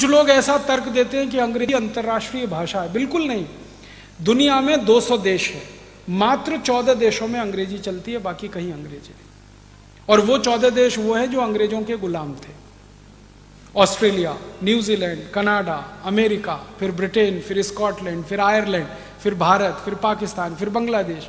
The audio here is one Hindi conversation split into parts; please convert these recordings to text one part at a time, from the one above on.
लोग ऐसा तर्क देते हैं कि अंग्रेजी अंतर्राष्ट्रीय भाषा है। बिल्कुल नहीं। दुनिया में 200 देश है, मात्र 14 देशों में अंग्रेजी चलती है, बाकी कहीं अंग्रेजी नहीं। और वो 14 देश वो है जो अंग्रेजों के गुलाम थे। ऑस्ट्रेलिया, न्यूजीलैंड, कनाडा, अमेरिका, फिर ब्रिटेन, फिर स्कॉटलैंड, फिर आयरलैंड, फिर भारत, फिर पाकिस्तान, फिर बांग्लादेश।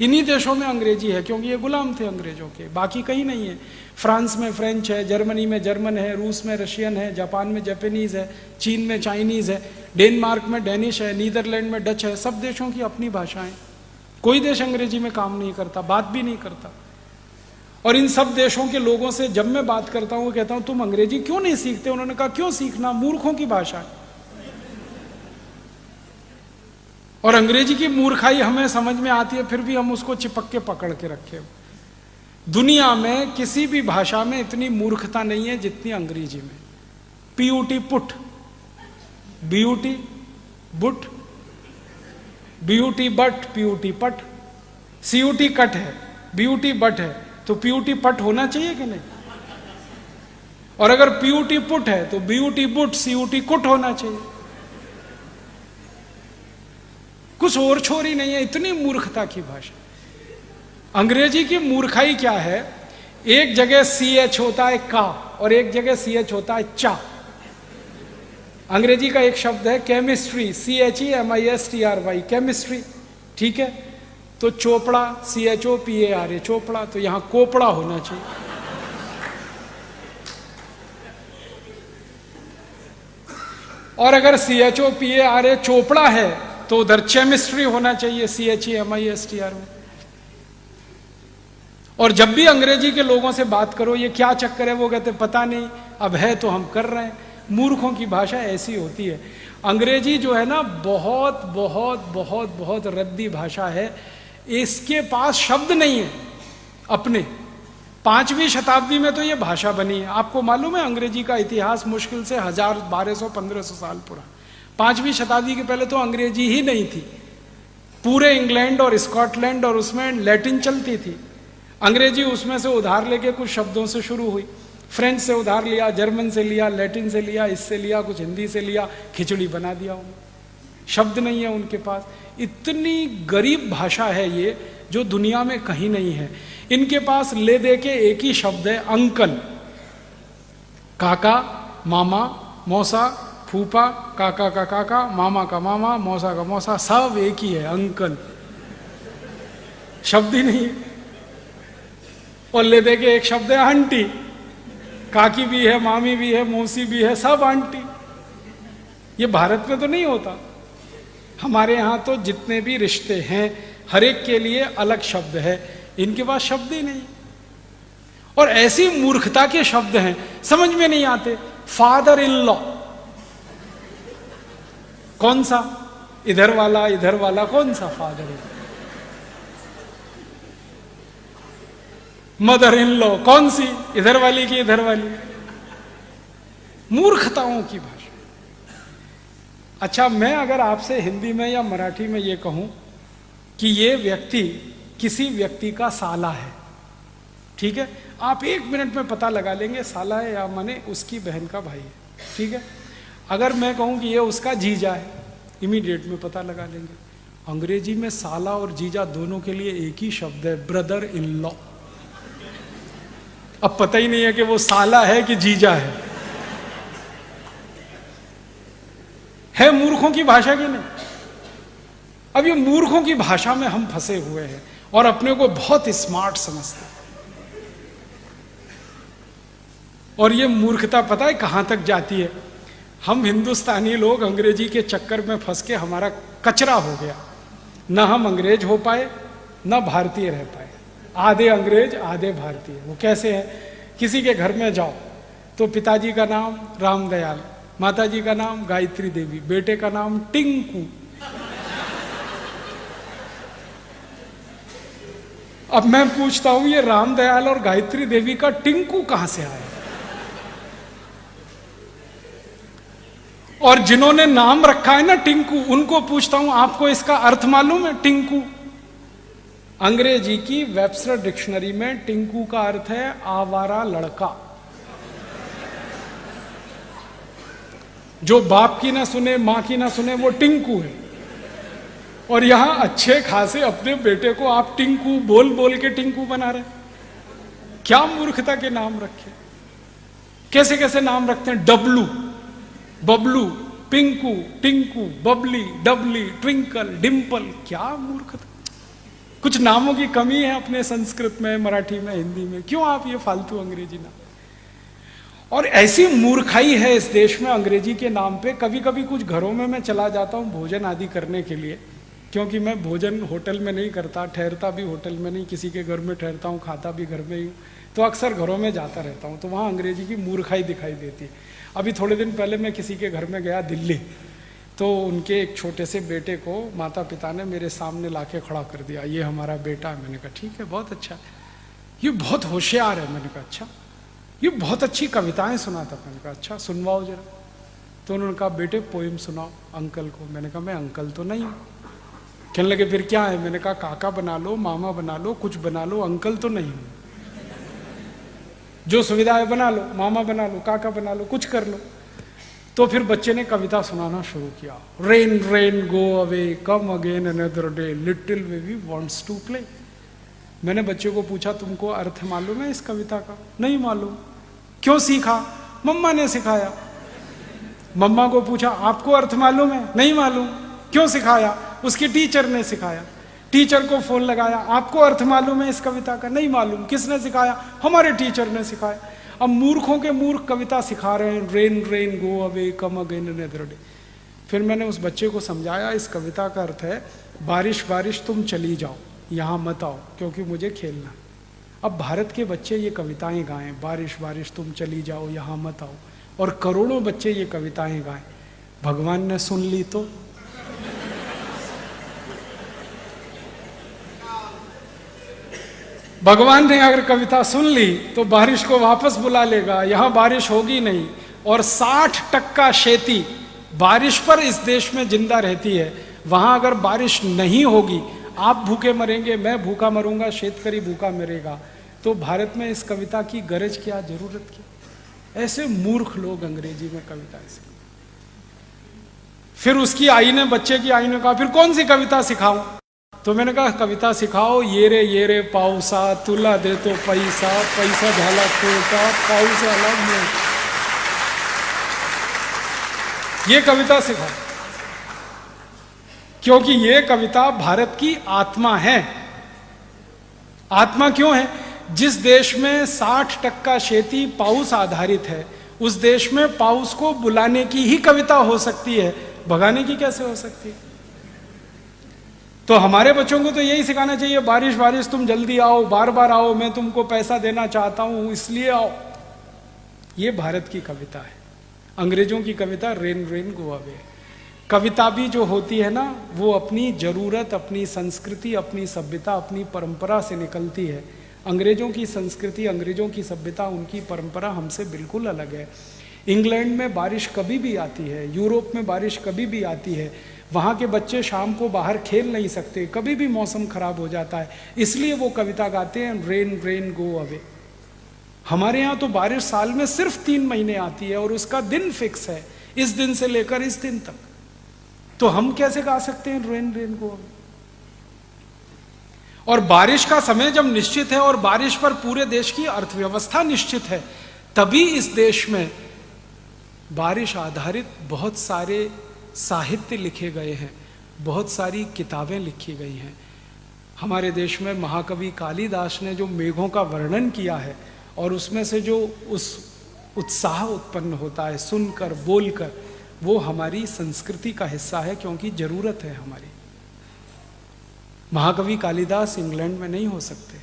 इन्हीं देशों में अंग्रेजी है क्योंकि ये गुलाम थे अंग्रेजों के, बाकी कहीं नहीं है। फ्रांस में फ्रेंच है, जर्मनी में जर्मन है, रूस में रशियन है, जापान में जापानीज है, चीन में चाइनीज है, डेनमार्क में डेनिश है, नीदरलैंड में डच है। सब देशों की अपनी भाषाएं। कोई देश अंग्रेजी में काम नहीं करता, बात भी नहीं करता। और इन सब देशों के लोगों से जब मैं बात करता हूं, कहता हूं तुम अंग्रेजी क्यों नहीं सीखते? उन्होंने कहा क्यों सीखना, मूर्खों की भाषा है। और अंग्रेजी की मूर्खाई हमें समझ में आती है, फिर भी हम उसको चिपक के पकड़ के रखे हो। दुनिया में किसी भी भाषा में इतनी मूर्खता नहीं है जितनी अंग्रेजी में। PUT put, BUT boot, BUT but, PUT पट, सीयूटी कट है, बीयूटी बट है, तो पीयूटी पट होना चाहिए कि नहीं? और अगर पीयूटी पुट है तो बीयूटी बुट, सीयूटी कुट होना चाहिए। कुछ और छोर ही नहीं है, इतनी मूर्खता की भाषा। अंग्रेजी की मूर्खाई क्या है? एक जगह CH होता है का, और एक जगह CH होता है चा। अंग्रेजी का एक शब्द है केमिस्ट्री, CHEMISTRY, केमिस्ट्री, ठीक है? तो चोपड़ा, CHOPARA, चोपड़ा, तो यहां कोपड़ा होना चाहिए। और अगर CHOPARA चोपड़ा है तो उधर केमिस्ट्री होना चाहिए, CHEMISTRY में। और जब भी अंग्रेजी के लोगों से बात करो ये क्या चक्कर है, वो कहते पता नहीं, अब है तो हम कर रहे हैं। मूर्खों की भाषा ऐसी होती है। अंग्रेजी जो है ना, बहुत बहुत बहुत बहुत रद्दी भाषा है। इसके पास शब्द नहीं है अपने। 5वीं शताब्दी में तो ये भाषा बनी है। आपको मालूम है अंग्रेजी का इतिहास मुश्किल से 1000, 1200, 1500 साल पुराना। 5वीं शताब्दी के पहले तो अंग्रेजी ही नहीं थी। पूरे इंग्लैंड और स्कॉटलैंड और उसमें लैटिन चलती थी। अंग्रेजी उसमें से उधार लेके कुछ शब्दों से शुरू हुई। फ्रेंच से उधार लिया, जर्मन से लिया, लैटिन से लिया, इससे लिया, कुछ हिंदी से लिया, खिचड़ी बना दिया उन्होंने। शब्द नहीं है उनके पास। इतनी गरीब भाषा है ये, जो दुनिया में कहीं नहीं है। इनके पास ले दे के एक ही शब्द है, अंकल। काका, मामा, मौसा, फूफा, काका का काका, मामा का मामा, मौसा का मौसा, सब एक ही है, अंकल। शब्द ही नहीं है। और ले दे के एक शब्द है आंटी। काकी भी है, मामी भी है, मौसी भी है, सब आंटी। ये भारत में तो नहीं होता। हमारे यहां तो जितने भी रिश्ते हैं, हर एक के लिए अलग शब्द है। इनके पास शब्द ही नहीं। और ऐसी मूर्खता के शब्द हैं, समझ में नहीं आते। फादर इन लॉ, कौन सा? इधर वाला कौन सा father in? Mother in law कौन सी? इधर वाली की इधर वाली? मूर्खताओं की भाषा। अच्छा, मैं अगर आपसे हिंदी में या मराठी में ये कहूं कि ये व्यक्ति किसी व्यक्ति का साला है, ठीक है? आप 1 मिनट में पता लगा लेंगे साला है या माने उसकी बहन का भाई है, ठीक है? अगर मैं कहूं कि ये उसका जीजा है, इमीडिएट में पता लगा लेंगे। अंग्रेजी में साला और जीजा दोनों के लिए एक ही शब्द है, ब्रदर इन लॉ। अब पता ही नहीं है कि वो साला है कि जीजा है मूर्खों की भाषा की नहीं? अब ये मूर्खों की भाषा में हम फंसे हुए हैं और अपने को बहुत स्मार्ट समझते हैं। और ये मूर्खता पता है कहां तक जाती है? हम हिंदुस्तानी लोग अंग्रेजी के चक्कर में फंस के हमारा कचरा हो गया। ना हम अंग्रेज हो पाए, ना भारतीय रह पाए। आधे अंग्रेज आधे भारतीय। वो कैसे है? किसी के घर में जाओ तो पिताजी का नाम रामदयाल, माताजी का नाम गायत्री देवी, बेटे का नाम टिंकू। अब मैं पूछता हूं ये रामदयाल और गायत्री देवी का टिंकू कहां से आया? और जिन्होंने नाम रखा है ना टिंकू, उनको पूछता हूं आपको इसका अर्थ मालूम है? टिंकू अंग्रेजी की वेबस्टर डिक्शनरी में टिंकू का अर्थ है आवारा लड़का। जो बाप की ना सुने, माँ की ना सुने, वो टिंकू है। और यहां अच्छे खासे अपने बेटे को आप टिंकू बोल बोल के टिंकू बना रहे। क्या मूर्खता के नाम रखे, कैसे कैसे नाम रखते हैं, डब्लू, बबलू, पिंकू, टिंकू, बबली, डबली, ट्विंकल, डिंपल। क्या मूर्खता, कुछ नामों की कमी है अपने संस्कृत में, मराठी में, हिंदी में, क्यों आप ये फालतू अंग्रेजी नाम। और ऐसी मूर्खाई है इस देश में अंग्रेजी के नाम पे। कभी कभी कुछ घरों में मैं चला जाता हूँ भोजन आदि करने के लिए, क्योंकि मैं भोजन होटल में नहीं करता, ठहरता भी होटल में नहीं, किसी के घर में ठहरता हूँ, खाता भी घर में ही हूँ, तो अक्सर घरों में जाता रहता हूँ, तो वहाँ अंग्रेजी की मूर्खाई दिखाई देती है। अभी थोड़े दिन पहले मैं किसी के घर में गया दिल्ली, तो उनके एक छोटे से बेटे को माता पिता ने मेरे सामने लाके खड़ा कर दिया, ये हमारा बेटा है। मैंने कहा ठीक है, बहुत अच्छा, ये बहुत होशियार है। मैंने कहा अच्छा, ये बहुत अच्छी कविताएं सुनाता। मैंने कहा अच्छा, सुनवाओ जरा। तो उन्होंने कहा बेटे पोइम सुनाओ अंकल को। मैंने कहा मैं अंकल तो नहीं हूँ। कहने लगे फिर क्या है। मैंने कहा काका बना लो, मामा बना लो, कुछ बना लो, अंकल तो नहीं हूँ। जो सुविधा है बना लो, मामा बना लो, काका बना लो, कुछ कर लो। तो फिर बच्चे ने कविता सुनाना शुरू किया, rain rain go away come again another day little baby wants to play. मैंने बच्चे को पूछा तुमको अर्थ मालूम है इस कविता का? नहीं मालूम। क्यों सीखा? मम्मा ने सिखाया। मम्मा को पूछा आपको अर्थ मालूम है? नहीं मालूम। क्यों सिखाया? उसकी टीचर ने सिखाया। टीचर को फोन लगाया, आपको अर्थ मालूम है इस कविता का? नहीं मालूम। किसने सिखाया? हमारे टीचर ने सिखाया। अब मूर्खों के मूर्ख कविता सिखा रहे हैं, rain rain go away come again another day. फिर मैंने उस बच्चे को समझाया इस कविता का अर्थ है बारिश बारिश तुम चली जाओ, यहाँ मत आओ क्योंकि मुझे खेलना। अब भारत के बच्चे ये कविताएं गाएं, बारिश बारिश तुम चली जाओ यहाँ मत आओ, और करोड़ों बच्चे ये कविताएं गाएं, भगवान ने सुन ली तो? भगवान ने अगर कविता सुन ली तो बारिश को वापस बुला लेगा, यहां बारिश होगी नहीं। और 60% खेती बारिश पर इस देश में जिंदा रहती है। वहां अगर बारिश नहीं होगी, आप भूखे मरेंगे, मैं भूखा मरूंगा, शेतकरी भूखा मरेगा, तो भारत में इस कविता की गरज क्या, जरूरत क्या? ऐसे मूर्ख लोग अंग्रेजी में कविता सिखाते। फिर उसकी आई ने, बच्चे की आई ने कहा फिर कौन सी कविता सिखाऊं? तो मैंने कहा कविता सिखाओ, ये रे पाऊसा तुला दे तो पैसा, पैसा झाला तोटा पाऊस आला मोठ। ये कविता सिखाओ, क्योंकि ये कविता भारत की आत्मा है। आत्मा क्यों है? जिस देश में 60% खेती पाउस आधारित है, उस देश में पाउस को बुलाने की ही कविता हो सकती है, भगाने की कैसे हो सकती है? तो हमारे बच्चों को तो यही सिखाना चाहिए, बारिश बारिश तुम जल्दी आओ, बार बार आओ, मैं तुमको पैसा देना चाहता हूं इसलिए आओ। ये भारत की कविता है। अंग्रेजों की कविता रेन रेन गो अवे। कविता भी जो होती है ना, वो अपनी जरूरत, अपनी संस्कृति, अपनी सभ्यता, अपनी परंपरा से निकलती है। अंग्रेजों की संस्कृति, अंग्रेजों की सभ्यता, उनकी परंपरा हमसे बिल्कुल अलग है। इंग्लैंड में बारिश कभी भी आती है, यूरोप में बारिश कभी भी आती है। वहाँ के बच्चे शाम को बाहर खेल नहीं सकते, कभी भी मौसम खराब हो जाता है, इसलिए वो कविता गाते हैं रेन रेन गो अवे। हमारे यहाँ तो बारिश साल में सिर्फ 3 महीने आती है और उसका दिन फिक्स है, इस दिन से लेकर इस दिन तक। तो हम कैसे गा सकते हैं रेन रेन गो अवे? और बारिश का समय जब निश्चित है और बारिश पर पूरे देश की अर्थव्यवस्था निश्चित है, तभी इस देश में बारिश आधारित बहुत सारे साहित्य लिखे गए हैं, बहुत सारी किताबें लिखी गई हैं। हमारे देश में महाकवि कालिदास ने जो मेघों का वर्णन किया है, और उसमें से जो उस उत्साह उत्पन्न होता है सुनकर, बोलकर, वो हमारी संस्कृति का हिस्सा है, क्योंकि जरूरत है हमारी। महाकवि कालिदास इंग्लैंड में नहीं हो सकते,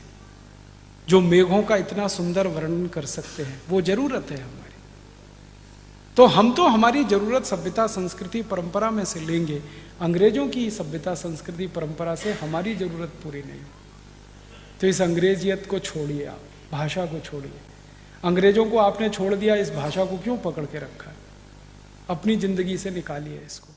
जो मेघों का इतना सुंदर वर्णन कर सकते हैं, वो जरूरत है हमारी। तो हम तो हमारी जरूरत सभ्यता, संस्कृति, परंपरा में से लेंगे, अंग्रेजों की सभ्यता, संस्कृति, परंपरा से हमारी जरूरत पूरी नहीं। तो इस अंग्रेजियत को छोड़िए, आप भाषा को छोड़िए। अंग्रेजों को आपने छोड़ दिया, इस भाषा को क्यों पकड़ के रखा है? अपनी जिंदगी से निकालिए इसको।